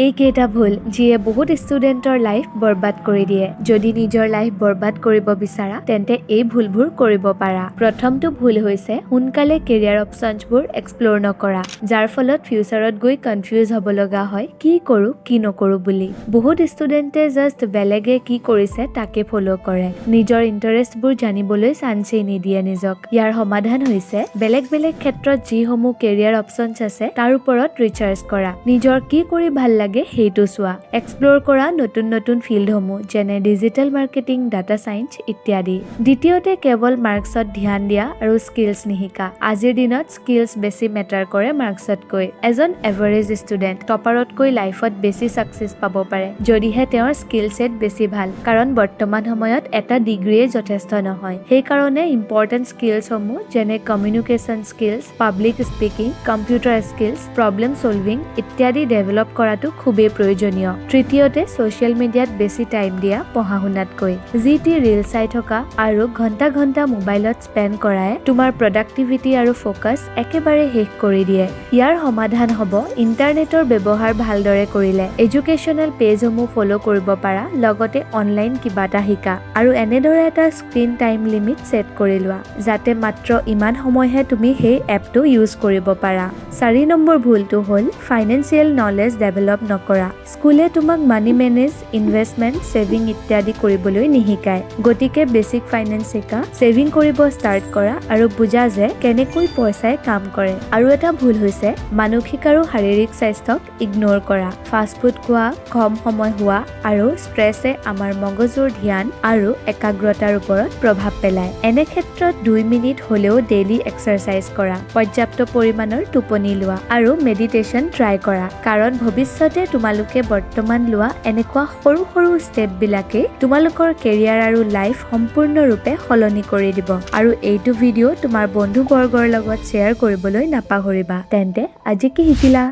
এইকেইটা ভুল যিয়ে বহুত ষ্টুডেণ্টৰ লাইফ বৰবাদ কৰি দিয়ে। যদি নিজৰ লাইফ বৰবাদ কৰিব বিচাৰা তেন্তে এই ভুলবোৰ কৰিব পাৰা। প্ৰথমটো ভুল হৈছে সোনকালে কেৰিয়াৰ অপচনছবোৰ এক্সপ্ল'ৰ নকৰা, যাৰ ফলত ফিউচাৰত গৈ কনফিউজ হ'ব লগা হয় কি কৰোঁ কি নকৰোঁ বুলি। বহুত ষ্টুডেণ্টে জাষ্ট বেলেগে কি কৰিছে তাকে ফ'ল' কৰে, নিজৰ ইণ্টাৰেষ্টবোৰ জানিবলৈ চান্সেই নিদিয়ে নিজক। ইয়াৰ সমাধান হৈছে বেলেগ বেলেগ ক্ষেত্ৰত যিসমূহ কেৰিয়াৰ অপচনছ আছে তাৰ ওপৰত ৰিচাৰ্চ কৰা, নিজৰ কি কৰি ভাল লাগে সেইটো চোৱা, এক্সপ্ল'ৰ কৰা নতুন নতুন ফিল্ডসমূহ যেনে ডিজিটেল মাৰ্কেটিং, ডাটা চায়েন্স ইত্যাদি। দ্বিতীয়তে কেৱল মাৰ্কছত ধ্যান দিয়া আৰু স্কিলছ নিশিকা। আজিৰ দিনত স্কিলছ বেছি মেটাৰ কৰে মাৰ্কছতকৈ। এজন এভাৰেজ ষ্টুডেণ্ট টপাৰতকৈ লাইফত বেছি ছাকচেছ পাব পাৰে যদিহে তেওঁৰ স্কিল ছেট বেছি ভাল, কাৰণ বৰ্তমান সময়ত এটা ডিগ্ৰীয়ে যথেষ্ট নহয়। সেইকাৰণে ইম্পৰ্টেণ্ট স্কিলছসমূহ যেনে communication skills, public speaking, computer skills, problem solving ইত্যাদি ডেভেলপ কৰাটো খুবেই প্ৰয়োজনীয়। তৃতীয়তে ছ'চিয়েল মিডিয়াত বেছি টাইম দিয়া পঢ়া শুনাতকৈ। যি টি ৰিল চাই থকা আৰু ঘণ্টা ঘণ্টা মোবাইলত স্পেণ্ড কৰাই তোমাৰ প্ৰডাক্টিভিটি আৰু ফ'কাছ একেবাৰে শেষ কৰি দিয়ে। ইয়াৰ সমাধান হ'ব ইণ্টাৰনেটৰ ব্যৱহাৰ ভালদৰে কৰিলে এডুকেশ্যনেল পেজসমূহ ফ'ল' কৰিব পাৰা, লগতে অনলাইন কিবা এটা শিকা আৰু এনেদৰে এটা স্ক্ৰীন টাইম লিমিট ছেট কৰি লোৱা যাতে মাত্ৰ ইমান সময়হে তুমি সেই এপটো ইউজ কৰিব পাৰা। 4 নম্বৰ ভুলটো হ'ল ফাইনেন্সিয়েল নলেজ ডেভেলপ নকৰা। স্কুলে তোমাক মানি মেনেজ, ইনভেষ্টমেণ্ট, ছেভিং ইত্যাদি কৰিবলৈ নিশিকায়। গতিকে বেছিক ফাইনেন্স শিকা, ছেভিং কৰিব ষ্টাৰ্ট কৰা আৰু বুজা যে কেনেকৈ পইচাই কাম কৰে। আৰু এটা ভুল হৈছে মানসিক আৰু শাৰীৰিক স্বাস্থ্যক ইগন'ৰ কৰা। ফাষ্ট ফুড খোৱা, কম সময় হোৱা আৰু ষ্ট্ৰেছে আমাৰ মগজুৰ ধ্যান আৰু একাগ্ৰতাৰ ওপৰত প্ৰভাৱ পেলায়। এনে ক্ষেত্ৰত 2 মিনিট হ'লেও ডেইলি এক্সাৰচাইজ কৰা, পৰ্যাপ্ত পৰিমাণৰ টোপনি লোৱা আৰু মেডিটেশ্যন ট্ৰাই কৰা, কাৰণ ভৱিষ্যতে তোমালোকে বৰ্তমান লোৱা এনেকুৱা সৰু সৰু ষ্টেপবিলাকে তোমালোকৰ কেৰিয়াৰ আৰু লাইফ সম্পূৰ্ণৰূপে সলনি কৰি দিব। আৰু এইটো ভিডিঅ' তোমাৰ বন্ধুবৰ্গৰ লগত শ্বেয়াৰ কৰিবলৈ নাপাহৰিবা। তেন্তে আজি কি শিকিলা?